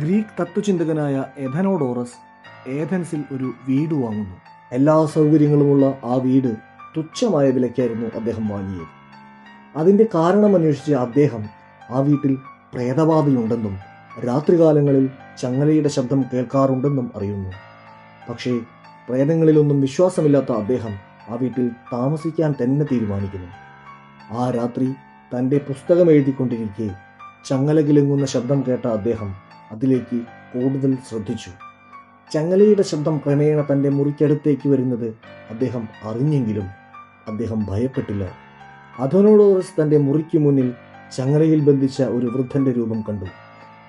Greek തത്വചിന്തകനായ എഥനോഡോറസ് ഏഥൻസിൽ ഒരു വീട് വാങ്ങുന്നു. എല്ലാ സൗകര്യങ്ങളുമുള്ള ആ വീട് തുച്ഛമായ വിലയ്ക്കായിരുന്നു അദ്ദേഹം വാങ്ങിയത്. അതിൻ്റെ കാരണമന്വേഷിച്ച് അദ്ദേഹം ആ വീട്ടിൽ പ്രേതബാധയുണ്ടെന്നും രാത്രികാലങ്ങളിൽ ചങ്ങലയുടെ ശബ്ദം കേൾക്കാറുണ്ടെന്നും അറിയുന്നു. പക്ഷേ പ്രേതങ്ങളിലൊന്നും വിശ്വാസമില്ലാത്ത അദ്ദേഹം ആ വീട്ടിൽ താമസിക്കാൻ തന്നെ തീരുമാനിക്കുന്നു. ആ രാത്രി തൻ്റെ പുസ്തകം എഴുതിക്കൊണ്ടിരിക്കെ ചങ്ങല കിലുങ്ങുന്ന ശബ്ദം കേട്ട അദ്ദേഹം അതിലേക്ക് കൂടുതൽ ശ്രദ്ധിച്ചു. ചങ്ങലയുടെ ശബ്ദം ക്രമേണ തൻ്റെ മുറിക്കടുത്തേക്ക് വരുന്നത് അദ്ദേഹം അറിഞ്ഞെങ്കിലും അദ്ദേഹം ഭയപ്പെട്ടില്ല. അഥനോഡോറസ് തൻ്റെ മുറിക്ക് മുന്നിൽ ചങ്ങലയിൽ ബന്ധിച്ച ഒരു വൃദ്ധൻ്റെ രൂപം കണ്ടു.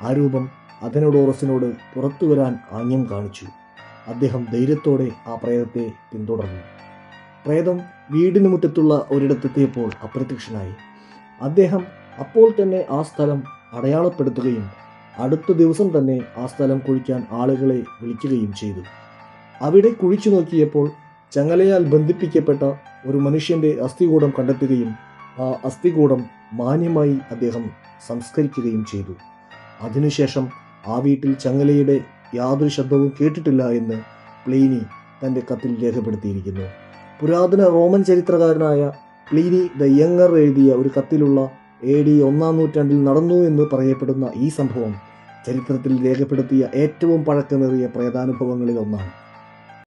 ആ രൂപം അഥനോഡോറസിനോട് പുറത്തു വരാൻ ആംഗ്യം കാണിച്ചു. അദ്ദേഹം ധൈര്യത്തോടെ ആ പ്രേതത്തെ പിന്തുടർന്നു. പ്രേതം വീടിന് മുറ്റത്തുള്ള ഒരിടത്തെത്തിയപ്പോൾ അപ്രത്യക്ഷനായി. അദ്ദേഹം അപ്പോൾ തന്നെ ആ സ്ഥലം അടയാളപ്പെടുത്തുകയും അടുത്ത ദിവസം തന്നെ ആ സ്ഥലം കുഴിക്കാൻ ആളുകളെ വിളിക്കുകയും ചെയ്തു. അവിടെ കുഴിച്ചു നോക്കിയപ്പോൾ ചങ്ങലയാൽ ബന്ധിപ്പിക്കപ്പെട്ട ഒരു മനുഷ്യൻ്റെ അസ്ഥികൂടം കണ്ടെത്തുകയും ആ അസ്ഥികൂടം മാന്യമായി അദ്ദേഹം സംസ്കരിക്കുകയും ചെയ്തു. അതിനുശേഷം ആ വീട്ടിൽ ചങ്ങലയുടെ യാതൊരു ശബ്ദവും കേട്ടിട്ടില്ല എന്ന് പ്ലീനി തൻ്റെ കത്തിൽ രേഖപ്പെടുത്തിയിരിക്കുന്നു. പുരാതന റോമൻ ചരിത്രകാരനായ പ്ലീനി ദ യങ്ങർ എഴുതിയ ഒരു കത്തിലുള്ള AD 1-ാം നൂറ്റാണ്ടിൽ നടന്നു എന്ന് പറയപ്പെടുന്ന ഈ സംഭവം ചരിത്രത്തിൽ രേഖപ്പെടുത്തിയ ഏറ്റവും പഴക്കമേറിയ പ്രേതാനുഭവങ്ങളിൽ ഒന്നാണ്.